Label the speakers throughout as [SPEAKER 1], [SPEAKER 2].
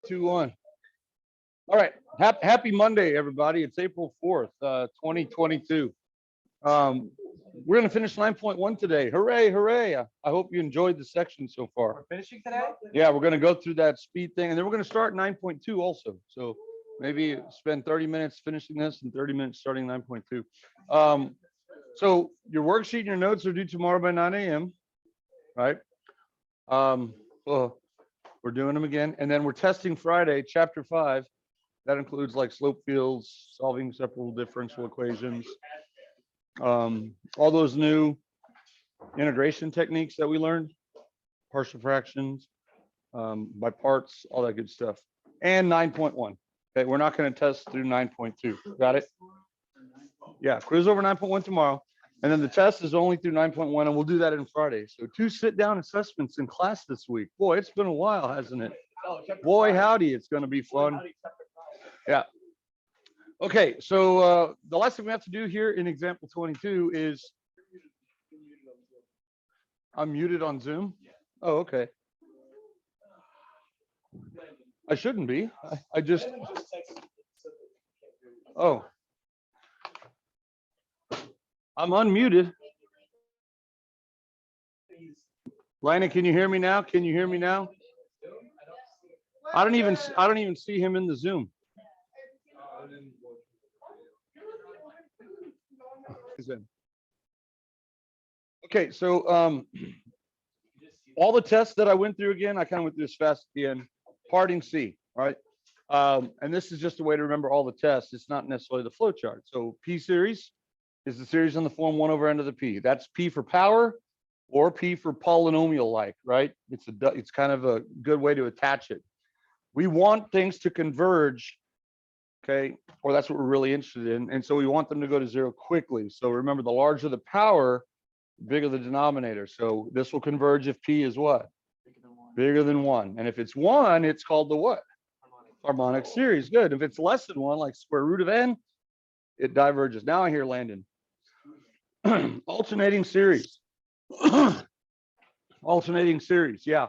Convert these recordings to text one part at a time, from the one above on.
[SPEAKER 1] 2, 1. All right. Happy Monday, everybody. It's April 4th, 2022. We're going to finish 9.1 today. Hooray, hooray. I hope you enjoyed the section so far.
[SPEAKER 2] We're finishing today?
[SPEAKER 1] Yeah, we're going to go through that speed thing, and then we're going to start 9.2 also. So maybe spend 30 minutes finishing this and 30 minutes starting 9.2. So your worksheet and your notes are due tomorrow by 9 a.m., right? Well, we're doing them again. And then we're testing Friday, chapter 5. That includes like slope fields, solving separable differential equations, all those new integration techniques that we learned, partial fractions, by parts, all that good stuff. And 9.1. Okay, we're not going to test through 9.2. Got it? Yeah, quiz over 9.1 tomorrow. And then the test is only through 9.1, and we'll do that on Friday. So 2 sit-down assessments in class this week. Boy, it's been a while, hasn't it? Boy, howdy, it's going to be fun. Yeah. Okay, so the last thing we have to do here in example 22 is I'm muted on Zoom. Oh, okay. I shouldn't be. I just. Oh. I'm unmuted. Lina, can you hear me now? Can you hear me now? I don't even see him in the Zoom. Okay, so all the tests that I went through again, I kind of went through as fast at the end. Parting C, all right? And this is just a way to remember all the tests. It's not necessarily the flow chart. So P series is the series in the form 1 over n to the P. That's P for power or P for polynomial-like, right? It's kind of a good way to attach it. We want things to converge, okay? Or that's what we're really interested in. And so we want them to go to 0 quickly. So remember, the larger the power, the bigger the denominator. So this will converge if P is what? Bigger than 1. And if it's 1, it's called the what? Harmonic series. Good. If it's less than 1, like square root of n, it diverges. Now I hear Landon. Alternating series. Alternating series. Yeah.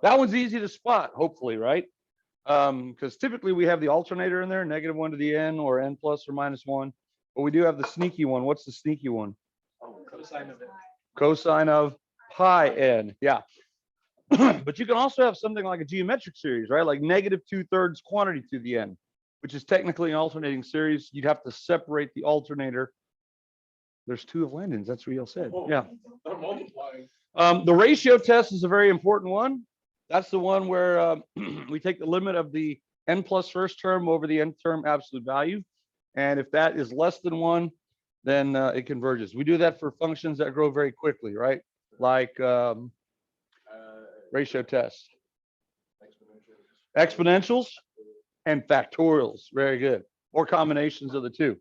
[SPEAKER 1] That one's easy to spot, hopefully, right? Because typically we have the alternator in there, -1 to the n or n plus or minus 1. But we do have the sneaky one. What's the sneaky one?
[SPEAKER 2] Cosine of it.
[SPEAKER 1] Cosine of pi n. Yeah. But you can also have something like a geometric series, right? Like -2/3 quantity to the n, which is technically an alternating series. You'd have to separate the alternator. There's 2 of Landon's. That's what y'all said. Yeah. The ratio test is a very important one. That's the one where we take the limit of the n plus first term over the nth term absolute value. And if that is less than 1, then it converges. We do that for functions that grow very quickly, right? Like ratio test. Exponentials and factorials. Very good. Or combinations of the 2.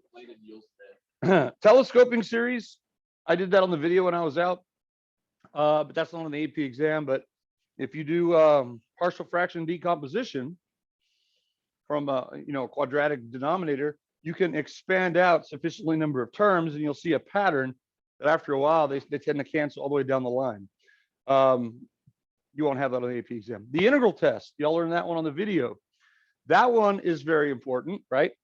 [SPEAKER 1] Telescoping series. I did that on the video when I was out. But that's not on the AP exam. But if you do partial fraction decomposition from a quadratic denominator, you can expand out sufficiently number of terms, and you'll see a pattern that after a while they tend to cancel all the way down the line. You won't have that on the AP exam. The integral test, y'all learned that one on the video. That one is very important, right?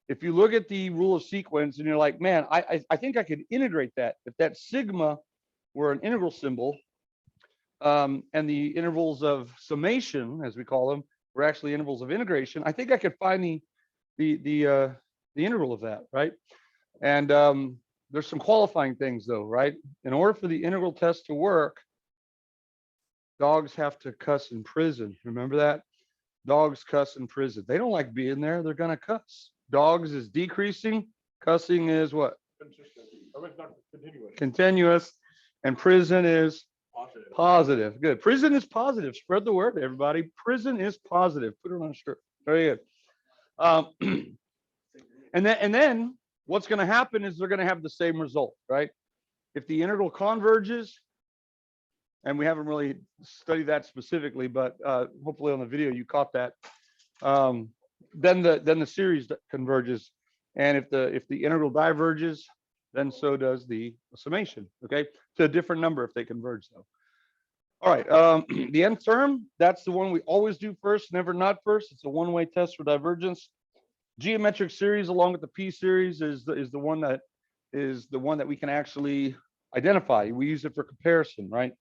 [SPEAKER 1] If you look at the rule of sequence and you're like, man, I think I could integrate that. If that sigma were an integral symbol, and the intervals of summation, as we call them, were actually intervals of integration, I think I could find the integral of that, right? And there's some qualifying things though, right? In order for the integral test to work, dogs have to cuss in prison. Remember that? Dogs cuss in prison. They don't like being there. They're going to cuss. Dogs is decreasing. Cussing is what? Continuous. And prison is positive. Good. Prison is positive. Spread the word, everybody. Prison is positive. Put it on a shirt. Very good. And then what's going to happen is they're going to have the same result, right? If the integral converges, and we haven't really studied that specifically, but hopefully on the video you caught that. Then the series converges, and if the integral diverges, then so does the summation. Okay, to a different number if they converge though. All right, the nth term, that's the one we always do first, never not first. It's a one-way test for divergence. Geometric series along with the P series is the one that we can actually identify. We use it for comparison, right?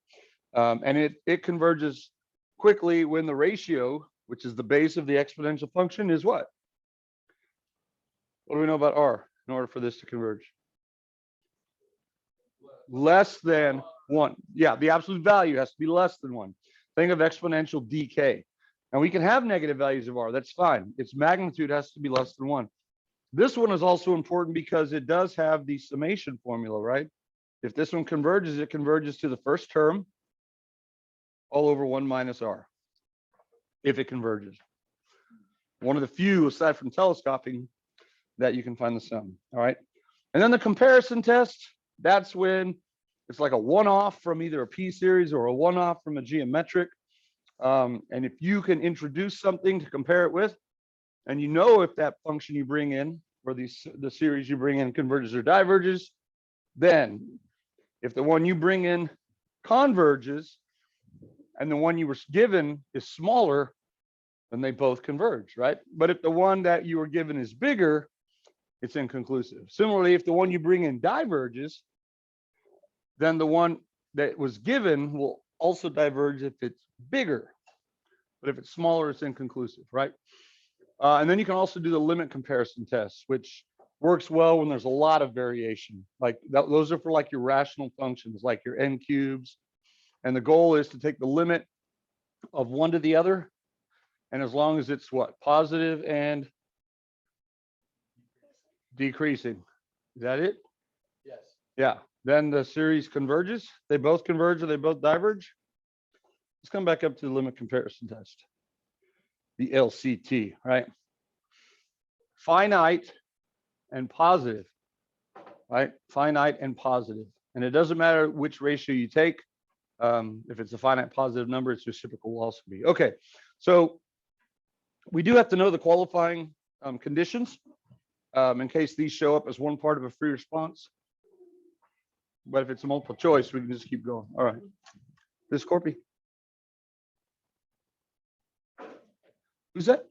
[SPEAKER 1] And it converges quickly when the ratio, which is the base of the exponential function, is what? What do we know about R in order for this to converge? Less than 1. Yeah, the absolute value has to be less than 1. Think of exponential decay. And we can have negative values of R. That's fine. Its magnitude has to be less than 1. This one is also important because it does have the summation formula, right? If this one converges, it converges to the first term all over 1 minus R, if it converges. One of the few, aside from telescoping, that you can find the sum, all right? And then the comparison test, that's when it's like a one-off from either a P series or a one-off from a geometric. And if you can introduce something to compare it with, and you know if that function you bring in, or the series you bring in converges or diverges, then if the one you bring in converges and the one you were given is smaller, then they both converge, right? But if the one that you were given is bigger, it's inconclusive. Similarly, if the one you bring in diverges, then the one that was given will also diverge if it's bigger. But if it's smaller, it's inconclusive, right? And then you can also do the limit comparison test, which works well when there's a lot of variation. Like those are for like your rational functions, like your n cubes. And the goal is to take the limit of one to the other. And as long as it's what? Positive and decreasing. Is that it?
[SPEAKER 2] Yes.
[SPEAKER 1] Yeah. Then the series converges. They both converge or they both diverge. Let's come back up to the limit comparison test. The LCT, right? Finite and positive, right? Finite and positive. And it doesn't matter which ratio you take. If it's a finite positive number, its reciprocal will also be. Okay, so we do have to know the qualifying conditions in case these show up as one part of a free response. But if it's a multiple choice, we can just keep going. All right. This Corpy. Who's that?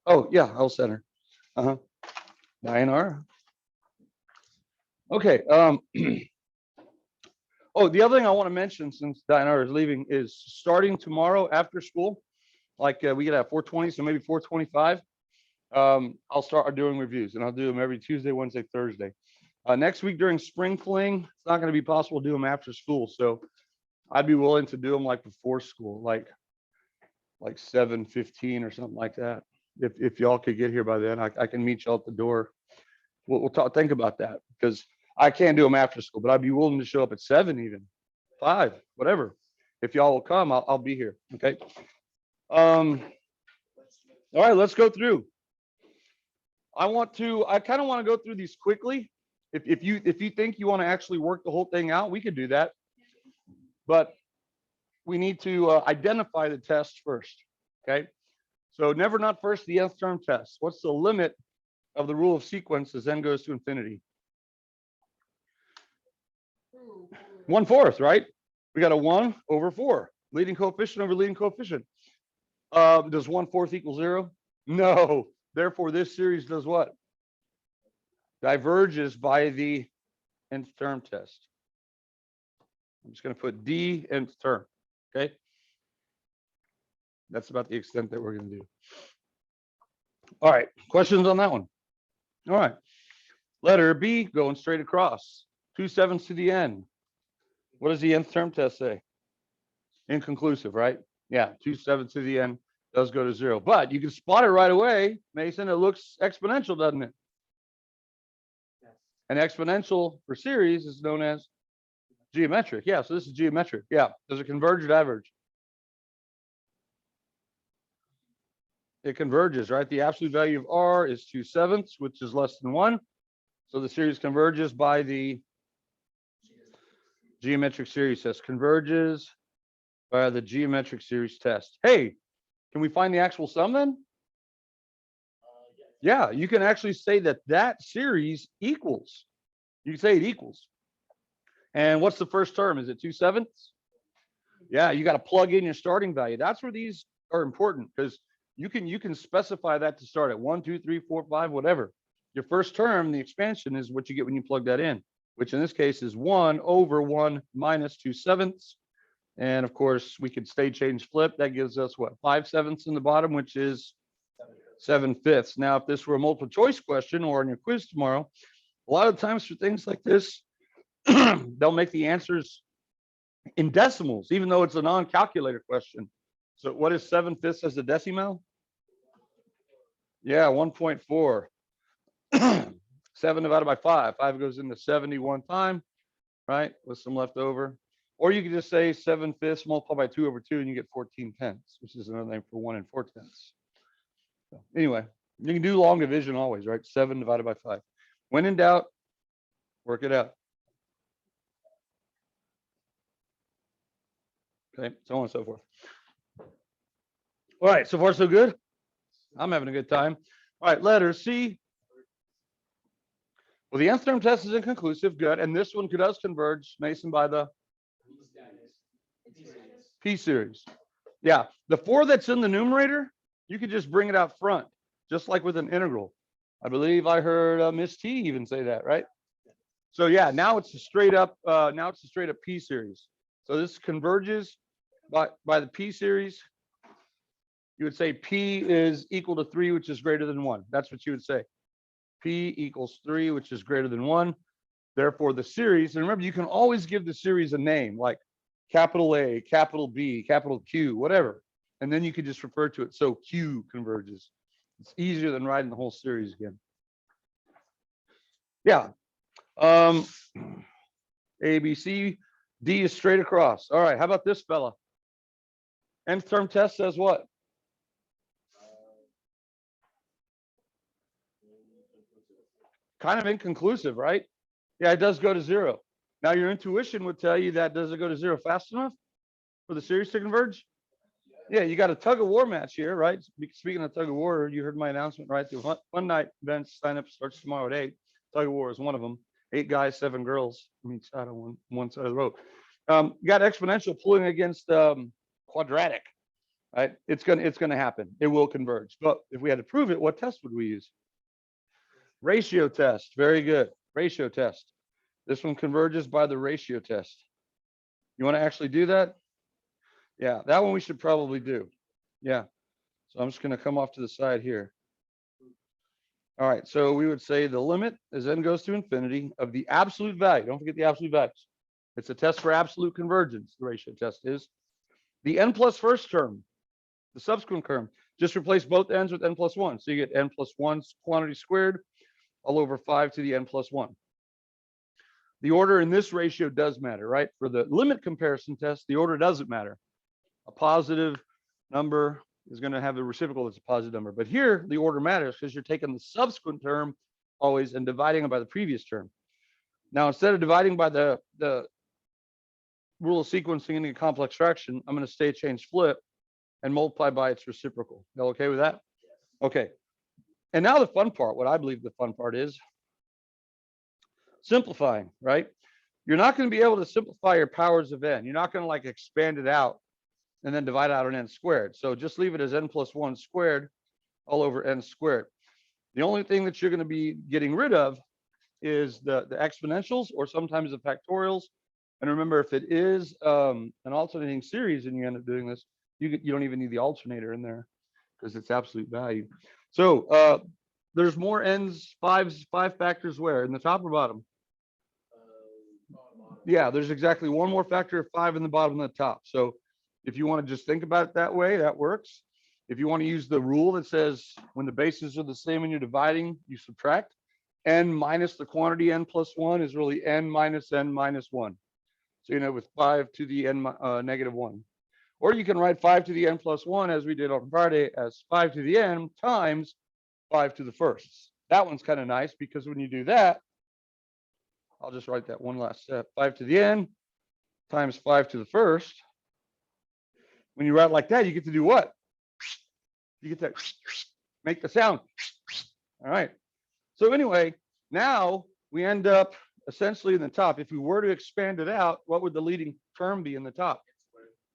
[SPEAKER 1] Oh, yeah, I'll center. Diane. Okay. Oh, the other thing I want to mention since Diane is leaving is starting tomorrow after school, like we get at 4:20, so maybe 4:25. I'll start doing reviews, and I'll do them every Tuesday, Wednesday, Thursday. Next week during spring fling, it's not going to be possible to do them after school, so I'd be willing to do them like before school, like 7:15 or something like that. If y'all could get here by then, I can meet y'all at the door. We'll talk. Think about that because I can't do them after school, but I'd be willing to show up at 7, even 5, whatever. If y'all will come, I'll be here. Okay. All right, let's go through. I kind of want to go through these quickly. If you think you want to actually work the whole thing out, we could do that. But we need to identify the test first. Okay. So never not first, the nth term test. What's the limit of the rule of sequence as n goes to infinity? 1/4, right? We got a 1 over 4. Leading coefficient over leading coefficient. Does 1/4 equal 0? No. Therefore, this series does what? Diverges by the nth term test. I'm just going to put d nth term. Okay. That's about the extent that we're going to do. All right. Questions on that one? All right. Letter B, going straight across. 2/7 to the n. What does the nth term test say? Inconclusive, right? Yeah, 2/7 to the n does go to 0. But you can spot it right away, Mason. It looks exponential, doesn't it?
[SPEAKER 2] Yes.
[SPEAKER 1] An exponential for series is known as geometric. Yeah, so this is geometric. Yeah. Does it converge or diverge? It converges, right? The absolute value of R is 2/7, which is less than 1. So the series converges by the geometric series test. Converges by the geometric series test. Hey, can we find the actual sum then? Yeah, you can actually say that series equals. You can say it equals. And what's the first term? Is it 2/7? Yeah, you got to plug in your starting value. That's where these are important, because you can specify that to start at 1, 2, 3, 4, 5, whatever. Your first term, the expansion, is what you get when you plug that in, which in this case is 1 over 1 minus 2/7. And of course, we could state change flip. That gives us what, 5/7 in the bottom, which is 7/5. Now, if this were a multiple choice question or on your quiz tomorrow, a lot of times for things like this, they'll make the answers in decimals, even though it's a non-calculator question. So what is 7/5 as a decimal? Yeah, 1.4. 7 divided by 5. 5 goes into 71 time, right? With some left over. Or you could just say 7/5 multiplied by 2 over 2, and you get 14/10, which is another name for 1 and 4/10. So anyway, you can do long division always, right? 7 divided by 5. When in doubt, work it out. Okay, so on and so forth. All right, so far so good. I'm having a good time. All right, letter C. Well, the nth term test is inconclusive, good, and this one does converge, Mason, by the P series. Yeah, the 4 that's in the numerator, you could just bring it out front, just like with an integral. I believe I heard Miss T even say that, right? So yeah, now it's a straight up P series. So this converges by the P series. You would say P is equal to 3, which is greater than 1. That's what you would say. P equals 3, which is greater than 1. Therefore, the series, and remember, you can always give the series a name, like capital A, capital B, capital Q, whatever. And then you could just refer to it. So Q converges. It's easier than writing the whole series again. Yeah. A, B, C, D is straight across. All right. How about this fella? Nth term test says what? Kind of inconclusive, right? Yeah, it does go to 0. Now, your intuition would tell you that does it go to 0 fast enough for the series to converge? Yeah, you got a tug of war match here, right? Speaking of tug of war, you heard my announcement, right? The Fun Night event sign up starts tomorrow at 8. Tug of war is one of them. 8 guys, 7 girls from each side on one side of the road. You got exponential pulling against quadratic, right? It's gonna happen. It will converge. But if we had to prove it, what test would we use? Ratio test. Very good. Ratio test. This one converges by the ratio test. You want to actually do that? Yeah, that one we should probably do. Yeah. So I'm just going to come off to the side here. All right. So we would say the limit as n goes to infinity of the absolute value. Don't forget the absolute values. It's a test for absolute convergence. The ratio test is the n plus first term, the subsequent term. Just replace both n's with n plus 1. So you get n plus 1 quantity squared all over 5 to the n plus 1. The order in this ratio does matter, right? For the limit comparison test, the order doesn't matter. A positive number is going to have a reciprocal that's a positive number. But here, the order matters because you're taking the subsequent term always and dividing it by the previous term. Now, instead of dividing by the rule of sequencing into a complex fraction, I'm going to state change flip and multiply by its reciprocal. Y'all okay with that? Okay. And now the fun part, what I believe the fun part is, simplifying, right? You're not going to be able to simplify your powers of n. You're not going to like expand it out and then divide out on n squared. So just leave it as n plus 1 squared all over n squared. The only thing that you're going to be getting rid of is the exponentials or sometimes the factorials. And remember, if it is an alternating series and you end up doing this, you don't even need the alternator in there because it's absolute value. So there's more n's, five factors where? In the top or bottom? Yeah, there's exactly one more factor of 5 in the bottom and the top. So if you want to just think about it that way, that works. If you want to use the rule that says when the bases are the same and you're dividing, you subtract. N minus the quantity n plus 1 is really n minus 1. So, with 5 to the n negative 1. Or you can write 5 to the n plus 1, as we did on Friday, as 5 to the n times 5 to the firsts. That one's kind of nice because when you do that, I'll just write that one last step. 5 to the n times 5 to the first. When you write like that, you get to do what? You get to make the sound. All right. So anyway, now we end up essentially in the top. If we were to expand it out, what would the leading term be in the top?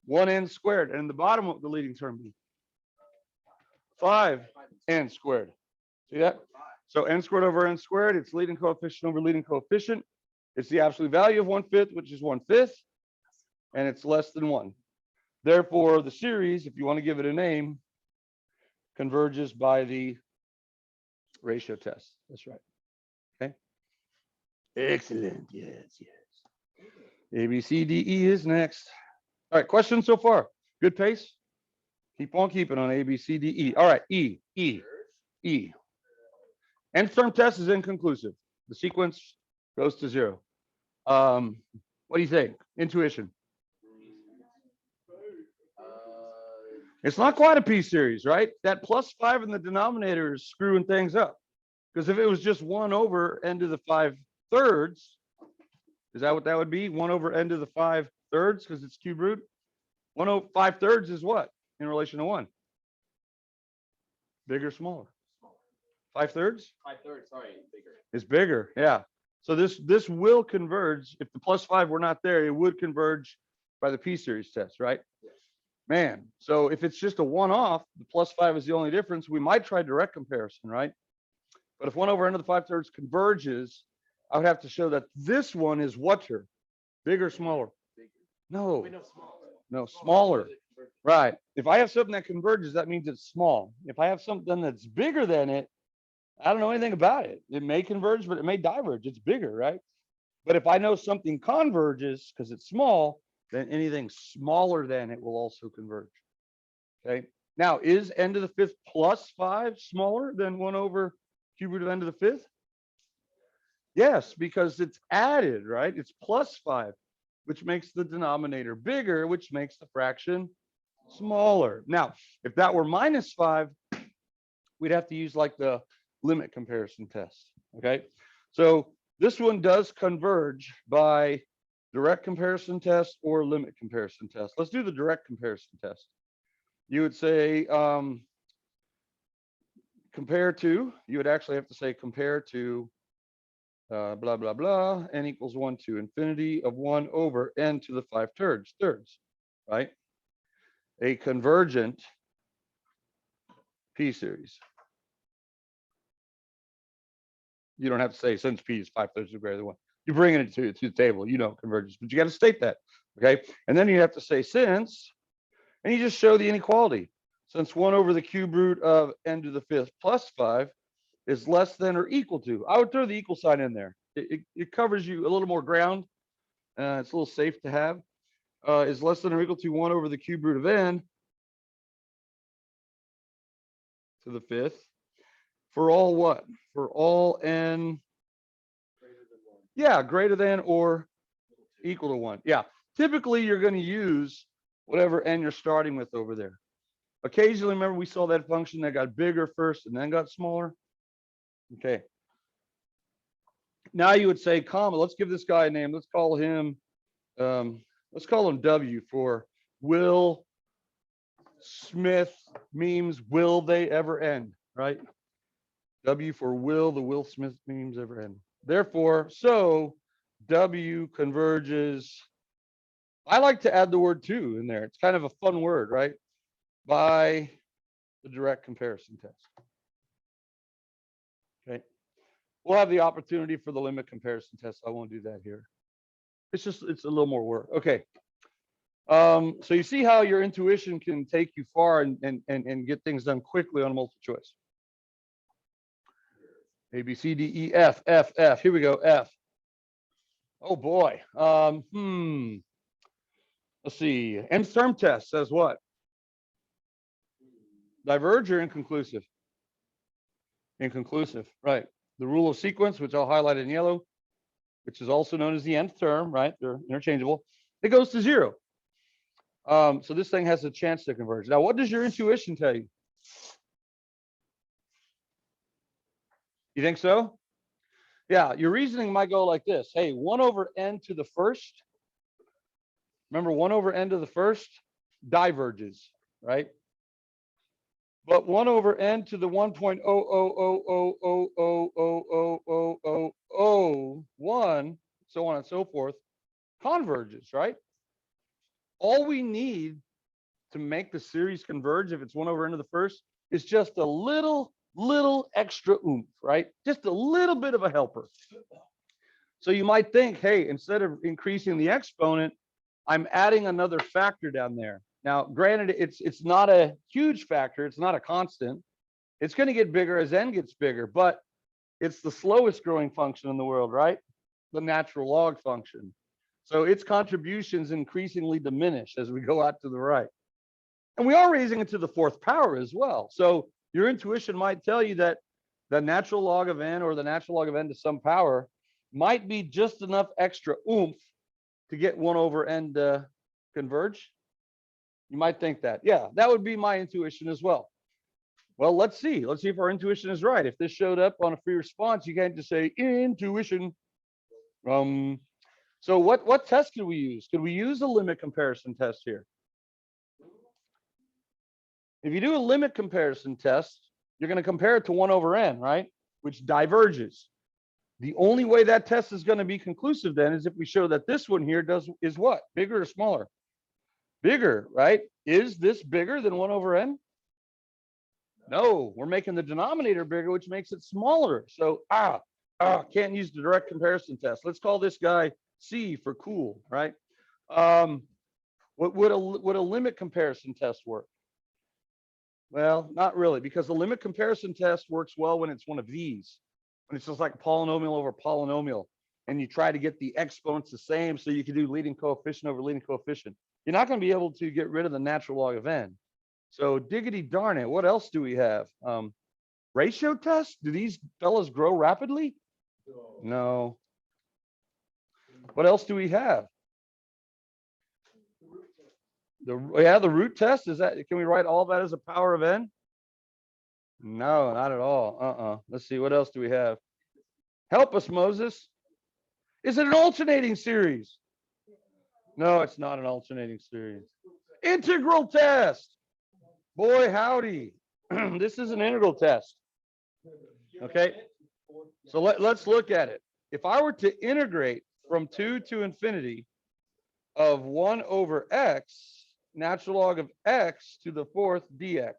[SPEAKER 1] 1n squared. And in the bottom, what would the leading term be? 5n squared. See that? So n squared over n squared, it's leading coefficient over leading coefficient. It's the absolute value of 1/5, which is 1/5, and it's less than 1. Therefore, the series, if you want to give it a name, converges by the ratio test. That's right. Okay. Excellent. Yes, yes. A, B, C, D, E is next. All right, questions so far? Good pace? Keep on keeping on A, B, C, D, E. All right, E. Nth term test is inconclusive. The sequence goes to 0. What do you think? Intuition. It's not quite a P series, right? That +5 in the denominator is screwing things up. Because if it was just 1 over n to the 5/3, is that what that would be? 1 over n to the 5/3 because it's cube root? 1 over 5/3 is what in relation to 1? Bigger, smaller? 5/3?
[SPEAKER 2] 5/3, sorry, bigger.
[SPEAKER 1] It's bigger, yeah. So this will converge. If the +5 were not there, it would converge by the P series test, right?
[SPEAKER 2] Yes.
[SPEAKER 1] Man, so if it's just a one-off, the +5 is the only difference. We might try direct comparison, right? But if 1 over n to the 5/3 converges, I would have to show that this one is what here? Bigger, smaller?
[SPEAKER 2] Bigger.
[SPEAKER 1] No,
[SPEAKER 2] Wait, no, smaller.
[SPEAKER 1] no, smaller. Right. If I have something that converges, that means it's small. If I have something that's bigger than it, I don't know anything about it. It may converge, but it may diverge. It's bigger, right? But if I know something converges because it's small, then anything smaller than it will also converge. Okay. Now, is n to the 5th +5 smaller than 1 over cube root of n to the 5th? Yes, because it's added, right? It's +5, which makes the denominator bigger, which makes the fraction smaller. Now, if that were -5, we'd have to use like the limit comparison test. Okay. So this one does converge by direct comparison test or limit comparison test. Let's do the direct comparison test. You would say compare to, you would actually have to say compare to blah, blah, blah, n equals 1 to infinity of 1 over n to the 5/3, right? A convergent P series. You don't have to say since P is 5/3 or greater than 1. You're bringing it to the table. You know convergence, but you got to state that, okay? And then you have to say since, and you just show the inequality. Since 1 over the cube root of n to the 5th +5 is less than or equal to. I would throw the equal sign in there. It covers you a little more ground. It's a little safe to have. Is less than or equal to 1 over the cube root of n to the 5th. For all what? For all n.
[SPEAKER 2] Greater than 1.
[SPEAKER 1] Yeah, greater than or equal to 1. Yeah. Typically, you're going to use whatever n you're starting with over there. Occasionally, remember we saw that function that got bigger first and then got smaller. Okay. Now you would say comma. Let's give this guy a name. Let's call him W for Will Smith memes will they ever end, right? W for will the Will Smith memes ever end. Therefore, so W converges. I like to add the word to in there. It's kind of a fun word, right? By the direct comparison test. Okay. We'll have the opportunity for the limit comparison test. I won't do that here. It's a little more work. Okay. So you see how your intuition can take you far and get things done quickly on a multiple choice. A, B, C, D, E, F, F, F. Here we go, F. Oh boy. Let's see. Nth term test says what? Diverge or inconclusive? Inconclusive, right. The rule of sequence, which I'll highlight in yellow, which is also known as the nth term, right? They're interchangeable. It goes to 0. So this thing has a chance to converge. Now, what does your intuition tell you? You think so? Yeah, your reasoning might go like this. Hey, 1 over n to the 1st. Remember, 1 over n to the 1st diverges, right? But 1 over n to the 1.000000001, so on and so forth, converges, right? All we need to make the series converge if it's 1 over n to the first is just a little extra oomph, right? Just a little bit of a helper. So you might think, hey, instead of increasing the exponent, I'm adding another factor down there. Now, granted, it's not a huge factor. It's not a constant. It's going to get bigger as n gets bigger, but it's the slowest growing function in the world, right? The natural log function. So its contributions increasingly diminish as we go out to the right. And we are raising it to the 4th power as well. So your intuition might tell you that the natural log of n or the natural log of n to some power might be just enough extra oomph to get 1 over n to converge. You might think that. Yeah, that would be my intuition as well. Well, let's see. Let's see if our intuition is right. If this showed up on a free response, you can't just say intuition. So what test could we use? Could we use a limit comparison test here? If you do a limit comparison test, you're going to compare it to 1 over n, right? Which diverges. The only way that test is going to be conclusive then is if we show that this one here is what? Bigger or smaller? Bigger, right? Is this bigger than 1 over n? No, we're making the denominator bigger, which makes it smaller. So, can't use the direct comparison test. Let's call this guy C for cool, right? Would a limit comparison test work? Well, not really, because the limit comparison test works well when it's one of these, when it's just like polynomial over polynomial, and you try to get the exponents the same so you can do leading coefficient over leading coefficient. You're not going to be able to get rid of the natural log of n. So diggity darn it, what else do we have? Ratio test? Do these fellas grow rapidly? No. What else do we have? The root test, is that, can we write all that as a power of n? No, not at all. Let's see, what else do we have? Help us, Moses. Is it an alternating series? No, it's not an alternating series. Integral test. Boy, howdy. This is an integral test. Okay, so let's look at it. If I were to integrate from 2 to infinity of 1 over x, natural log of x to the 4th dx,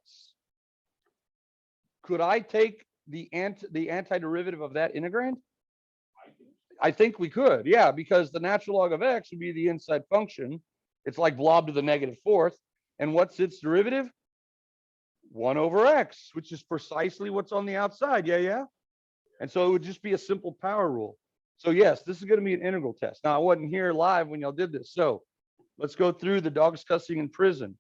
[SPEAKER 1] could I take the antiderivative of that integrand? I think we could, yeah, because the natural log of x would be the inside function. It's like blob to the -4th. And what's its derivative? 1 over x, which is precisely what's on the outside. Yeah. And so it would just be a simple power rule. So yes, this is going to be an integral test. Now, I wasn't here live when y'all did this. So let's go through the dogs cussing in prison.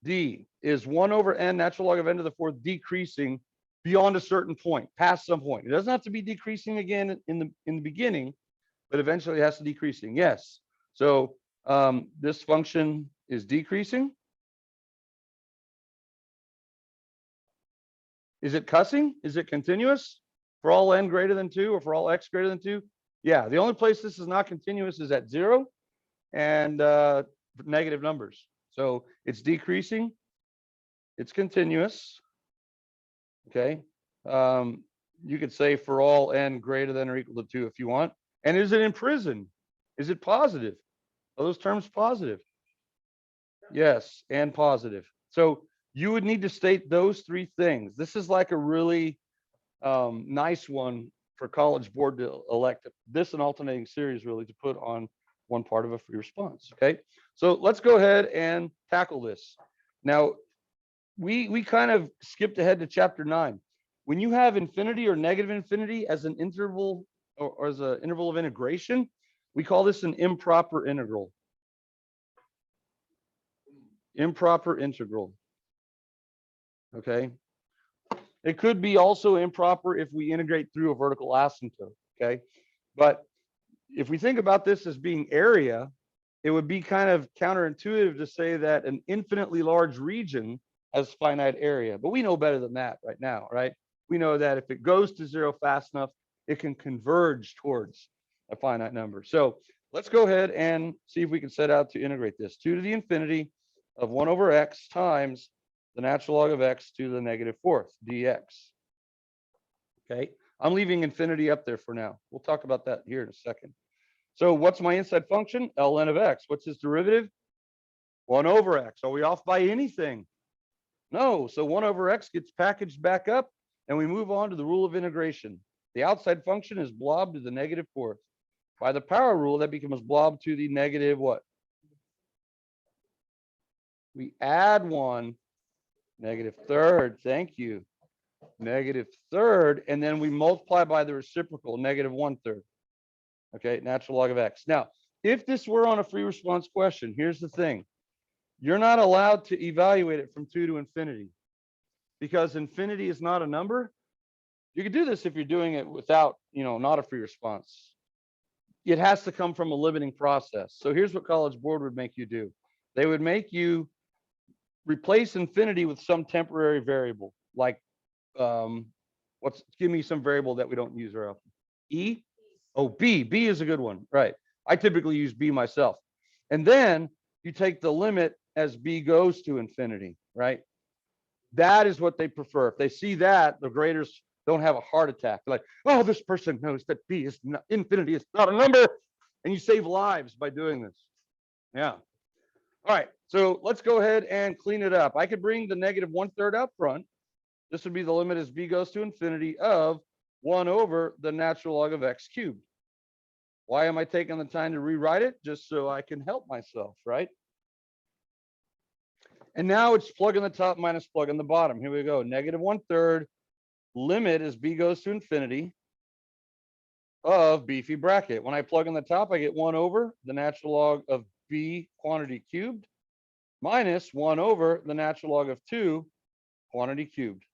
[SPEAKER 1] D is 1 over n, natural log of n to the 4th, decreasing beyond a certain point, past some point. It doesn't have to be decreasing again in the beginning, but eventually it has to decreasing. Yes. So this function is decreasing. Is it cussing? Is it continuous for all n greater than 2 or for all x greater than 2? Yeah, the only place this is not continuous is at 0 and negative numbers. So it's decreasing. It's continuous. Okay. You could say for all n greater than or equal to 2 if you want. And is it in prison? Is it positive? Are those terms positive? Yes, and positive. So you would need to state those 3 things. This is like a really nice one for College Board to elect this an alternating series really to put on one part of a free response. Okay, so let's go ahead and tackle this. Now, we kind of skipped ahead to chapter 9. When you have infinity or negative infinity as an interval or as an interval of integration, we call this an improper integral. Improper integral. Okay. It could be also improper if we integrate through a vertical asymptote. Okay. But if we think about this as being area, it would be kind of counterintuitive to say that an infinitely large region has finite area. But we know better than that right now, right? We know that if it goes to 0 fast enough, it can converge towards a finite number. So let's go ahead and see if we can set out to integrate this. 2 to the infinity of 1 over x times the natural log of x to the -4th dx. Okay, I'm leaving infinity up there for now. We'll talk about that here in a second. So what's my inside function? ln of x. What's its derivative? 1 over x. Are we off by anything? No. So 1 over x gets packaged back up, and we move on to the rule of integration. The outside function is blob to the negative fourth. By the power rule, that becomes blob to the negative what? We add 1, negative third. Thank you. Negative third, and then we multiply by the reciprocal, negative 1/3. Okay, natural log of x. Now, if this were on a free response question, here's the thing. You're not allowed to evaluate it from 2 to infinity, because infinity is not a number. You could do this if you're doing it without, not a free response. It has to come from a limiting process. So here's what College Board would make you do. They would make you replace infinity with some temporary variable, like give me some variable that we don't use very often. E? Oh, B. B is a good one, right? I typically use B myself. And then you take the limit as B goes to infinity, right? That is what they prefer. If they see that, the graders don't have a heart attack. They're like, oh, this person knows that B is not, infinity is not a number. And you save lives by doing this. Yeah. All right. So let's go ahead and clean it up. I could bring the negative 1/3 up front. This would be the limit as B goes to infinity of 1 over the natural log of x cubed. Why am I taking the time to rewrite it? Just so I can help myself, right? And now it's plug in the top minus plug in the bottom. Here we go. Negative 1/3 limit as B goes to infinity of beefy bracket. When I plug in the top, I get 1 over the natural log of B quantity cubed minus 1 over the natural log of 2 quantity cubed.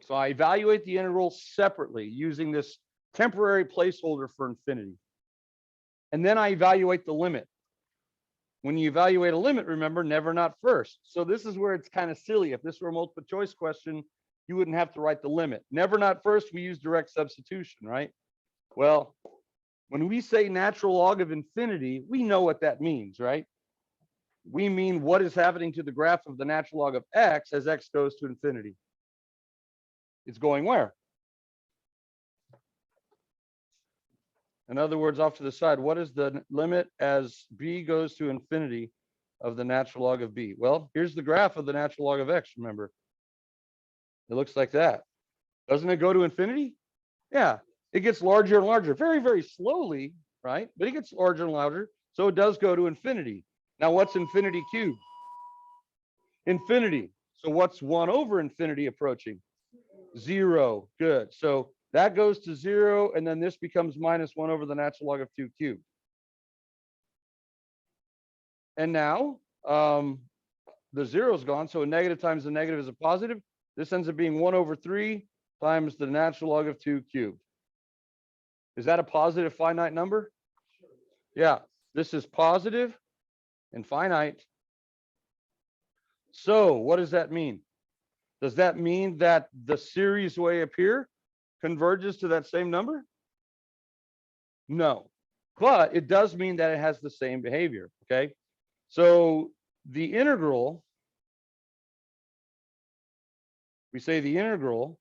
[SPEAKER 1] So I evaluate the integral separately using this temporary placeholder for infinity. And then I evaluate the limit. When you evaluate a limit, remember, never not first. So this is where it's kind of silly. If this were a multiple choice question, you wouldn't have to write the limit. Never not first, we use direct substitution, right? Well, when we say natural log of infinity, we know what that means, right? We mean what is happening to the graph of the natural log of x as x goes to infinity. It's going where? In other words, off to the side, what is the limit as b goes to infinity of the natural log of b? Well, here's the graph of the natural log of x, remember. It looks like that. Doesn't it go to infinity? Yeah, it gets larger and larger, very, very slowly, right? But it gets larger and larger, so it does go to infinity. Now, what's infinity cubed? Infinity. So what's 1 over infinity approaching? 0. Good. So that goes to 0, and then this becomes minus 1 over the natural log of 2 cubed. And now the 0 is gone, so a negative times a negative is a positive. This ends up being 1 over 3 times the natural log of 2 cubed. Is that a positive finite number? Yeah, this is positive and finite. So what does that mean? Does that mean that the series way up here converges to that same number? No, but it does mean that it has the same behavior, okay? So the integral, we say the integral,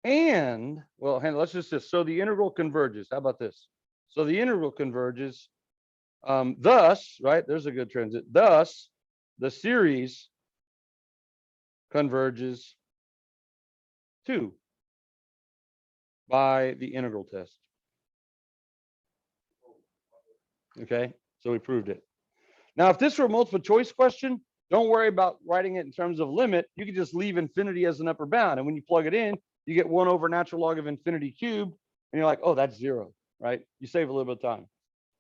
[SPEAKER 1] and, well, let's just this. So the integral converges. How about this? So the integral converges. Thus, right, there's a good transit. Thus, the series converges too by the integral test. Okay, so we proved it. Now, if this were a multiple choice question, don't worry about writing it in terms of limit. You can just leave infinity as an upper bound. And when you plug it in, you get 1 over natural log of infinity cubed. And you're like, oh, that's 0, right? You save a little bit of time.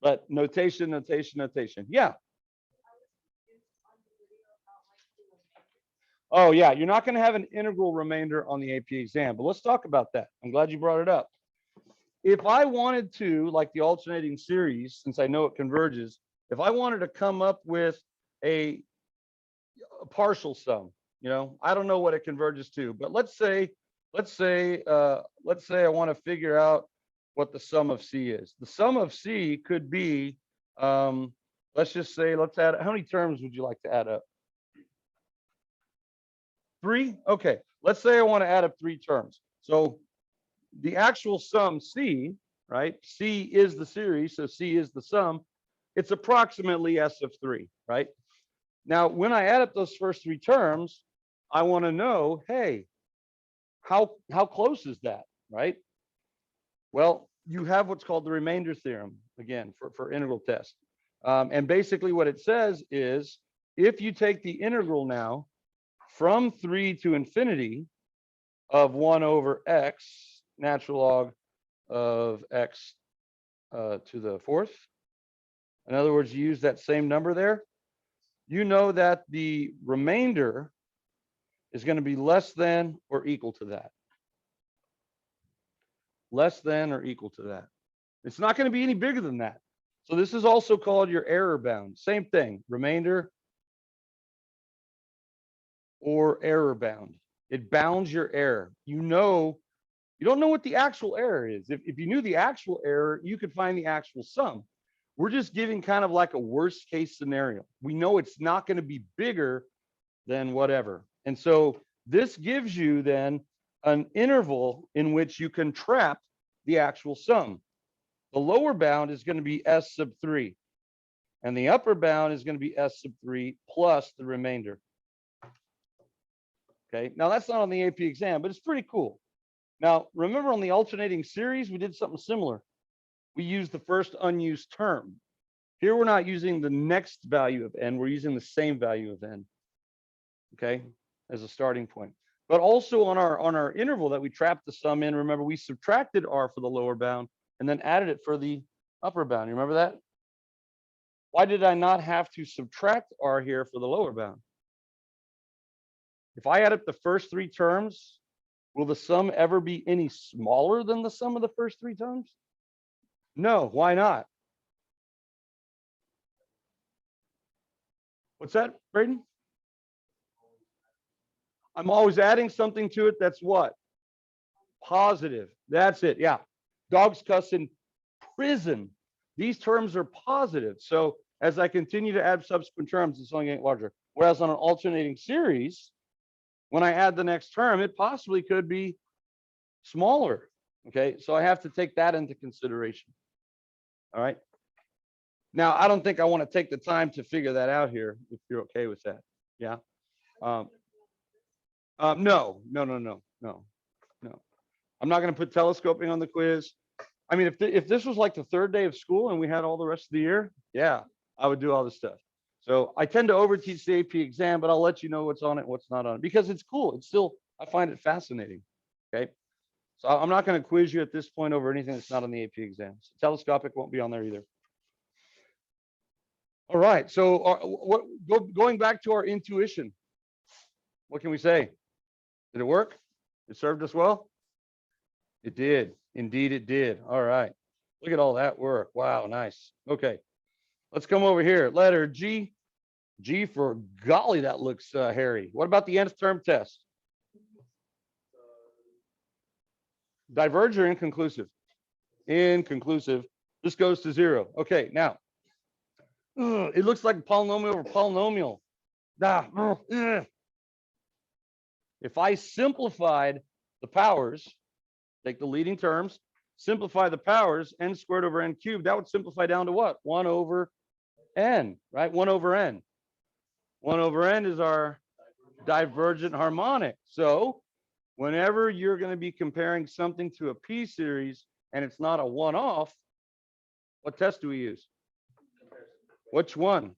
[SPEAKER 1] But notation, notation, notation. Yeah. Oh, yeah. You're not going to have an integral remainder on the AP exam. But let's talk about that. I'm glad you brought it up. If I wanted to, like the alternating series, since I know it converges, if I wanted to come up with a partial sum, I don't know what it converges to, but let's say I want to figure out what the sum of C is. The sum of C could be, let's just say, let's add, how many terms would you like to add up? 3? Okay, let's say I want to add up 3 terms. So the actual sum C, right? C is the series, so C is the sum. it's approximately S of 3, right? Now, when I add up those first three terms, I want to know, hey, how close is that, right? Well, you have what's called the remainder theorem, again, for integral test. And basically what it says is, if you take the integral now from 3 to infinity of 1 over x, natural log of x to the fourth, in other words, you use that same number there, you know that the remainder is going to be less than or equal to that. Less than or equal to that. It's not going to be any bigger than that. So this is also called your error bound. Same thing, remainder or error bound. It bounds your error. You don't know what the actual error is. If you knew the actual error, you could find the actual sum. We're just giving kind of like a worst case scenario. We know it's not going to be bigger than whatever. And so this gives you then an interval in which you can trap the actual sum. The lower bound is going to be S sub 3. And the upper bound is going to be S sub 3 plus the remainder. Okay, now that's not on the AP exam, but it's pretty cool. Now, remember on the alternating series, we did something similar. We used the first unused term. Here we're not using the next value of n, we're using the same value of n, okay, as a starting point. But also on our interval that we trapped the sum in, remember we subtracted r for the lower bound and then added it for the upper bound. You remember that? Why did I not have to subtract r here for the lower bound? If I add up the first three terms, will the sum ever be any smaller than the sum of the first three terms? No, why not? What's that, Braden? I'm always adding something to it that's what? Positive. That's it. Yeah. Dogs cuss in prison. These terms are positive. So as I continue to add subsequent terms, it's only getting larger. Whereas on an alternating series, when I add the next term, it possibly could be smaller. Okay. So I have to take that into consideration. All right. Now, I don't think I want to take the time to figure that out here, if you're okay with that. Yeah. No. I'm not going to put telescoping on the quiz. I mean, if this was like the third day of school and we had all the rest of the year, yeah, I would do all this stuff. So I tend to overteach the AP exam, but I'll let you know what's on it, what's not on it, because it's cool. It's still, I find it fascinating. Okay. So I'm not going to quiz you at this point over anything that's not on the AP exam. So telescopic won't be on there either. All right. So going back to our intuition, what can we say? Did it work? It served us well? It did. Indeed, it did. All right. Look at all that work. Wow, nice. Okay. Let's come over here. Letter G. G for golly, that looks hairy. What about the nth term test? Diverge or inconclusive? Inconclusive. This goes to 0. Okay, now, it looks like polynomial over polynomial. If I simplified the powers, take the leading terms, simplify the powers, n squared over n cubed, that would simplify down to what? 1 over n, right? 1 over n. 1 over n is our divergent harmonic. So whenever you're going to be comparing something to a P series and it's not a one-off, what test do we use? Which one?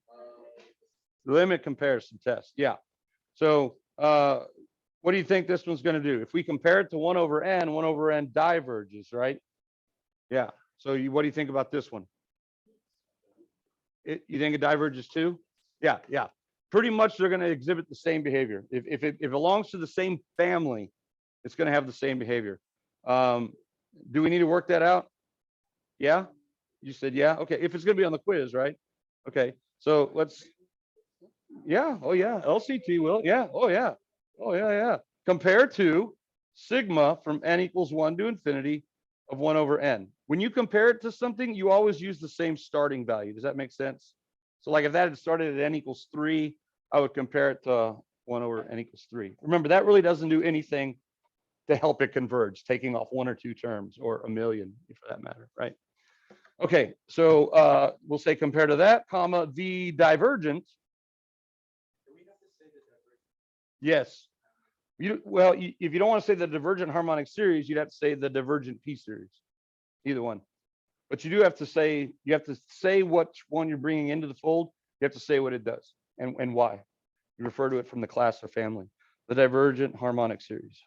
[SPEAKER 1] Limit comparison test. Yeah. So what do you think this one's going to do? If we compare it to 1 over n diverges, right? Yeah. So what do you think about this one? You think it diverges too? Yeah, yeah. Pretty much they're going to exhibit the same behavior. If it belongs to the same family, it's going to have the same behavior. Do we need to work that out? Yeah? You said yeah? Okay. If it's going to be on the quiz, right? Okay. So let's, yeah. Oh, yeah. LCT will. Yeah. Oh, yeah. Oh, yeah, yeah. Compared to sigma from n equals 1 to infinity of 1 over n. When you compare it to something, you always use the same starting value. Does that make sense? So like if that had started at n equals 3, I would compare it to 1 over n equals 3. Remember, that really doesn't do anything to help it converge, taking off 1 or 2 terms or a million for that matter, right? Okay, so we'll say compared to that, comma, the divergent.
[SPEAKER 2] Do we have to say the divergence?
[SPEAKER 1] Yes. Well, if you don't want to say the divergent harmonic series, you'd have to say the divergent P series, either one. But you have to say which one you're bringing into the fold. You have to say what it does and why. You refer to it from the class or family, the divergent harmonic series.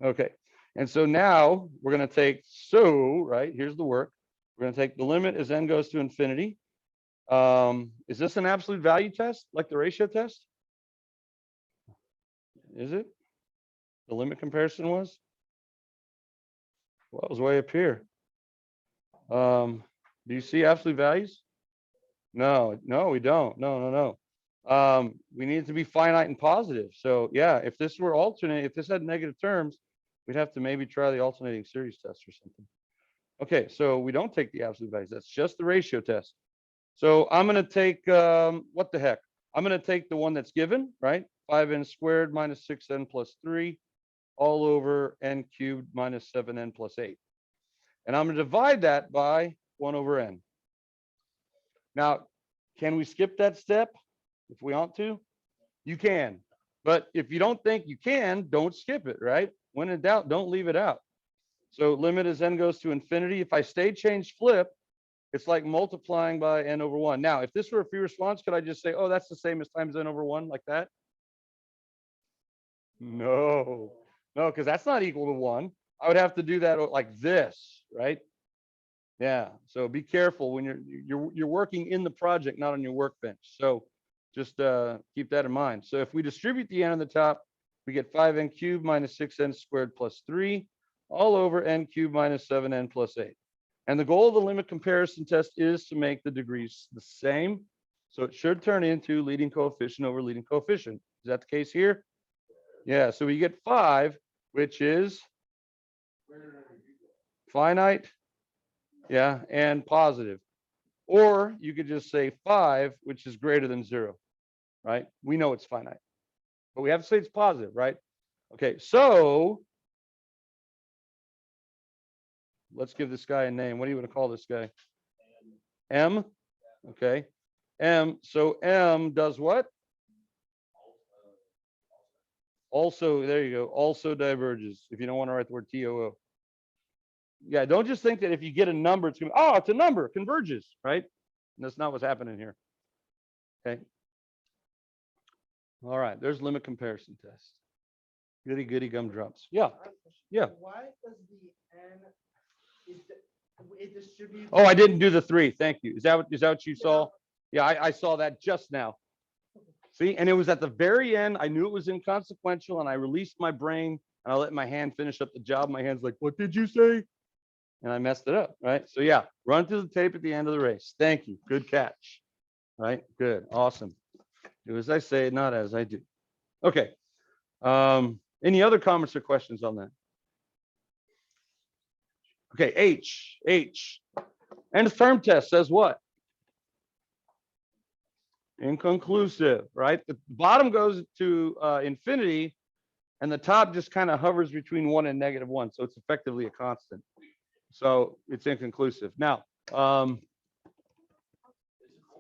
[SPEAKER 1] Okay, and so now we're going to take, right, here's the work. We're going to take the limit as n goes to infinity. Is this an absolute value test like the ratio test? Is it? The limit comparison was? Well, it was way up here. Do you see absolute values? No, we don't. No. We need it to be finite and positive. So yeah, if this were alternate, if this had negative terms, we'd have to maybe try the alternating series test or something. Okay, so we don't take the absolute values. That's just the ratio test. So I'm going to take, what the heck? I'm going to take the one that's given, right? 5n squared minus 6n plus 3 all over n cubed minus 7n plus 8. And I'm going to divide that by 1 over n. Now, can we skip that step if we want to? You can. But if you don't think you can, don't skip it, right? When in doubt, don't leave it out. So limit as n goes to infinity. If I state change flip, it's like multiplying by n over 1. Now, if this were a free response, could I just say, oh, that's the same as times n over 1 like that? No, because that's not equal to 1. I would have to do that like this, right? Yeah, so be careful when you're working in the project, not on your workbench. So just keep that in mind. So if we distribute the n on the top, we get 5n cubed minus 6n squared plus 3 all over n cubed minus 7n plus 8. And the goal of the limit comparison test is to make the degrees the same. So it should turn into leading coefficient over leading coefficient. Is that the case here? Yeah, so we get 5, which is finite. Yeah, and positive. Or you could just say 5, which is greater than 0, right? We know it's finite, but we have to say it's positive, right? Okay, so let's give this guy a name. What do you want to call this guy? M. Okay, M. So M does what? Also, there you go. Also diverges. If you don't want to write the word TOO. Yeah, don't just think that if you get a number, it's going to, oh, it's a number, converges, right? And that's not what's happening here. Okay. All right, there's limit comparison test. Goody gumdrops. Yeah. Yeah.
[SPEAKER 3] Why does the n it distributes?
[SPEAKER 1] Oh, I didn't do the 3. Thank you. Is that what you saw? Yeah, I saw that just now. See, and it was at the very end. I knew it was inconsequential, and I released my brain and I let my hand finish up the job. My hand's like, what did you say? And I messed it up, right? So yeah, run through the tape at the end of the race. Thank you. Good catch. Right? Good. Awesome. Do as I say, not as I do. Okay. Any other comments or questions on that? Okay, H. Nth term test says what? Inconclusive, right? The bottom goes to infinity, and the top just kind of hovers between 1 and -1. So it's effectively a constant. So it's inconclusive. Now,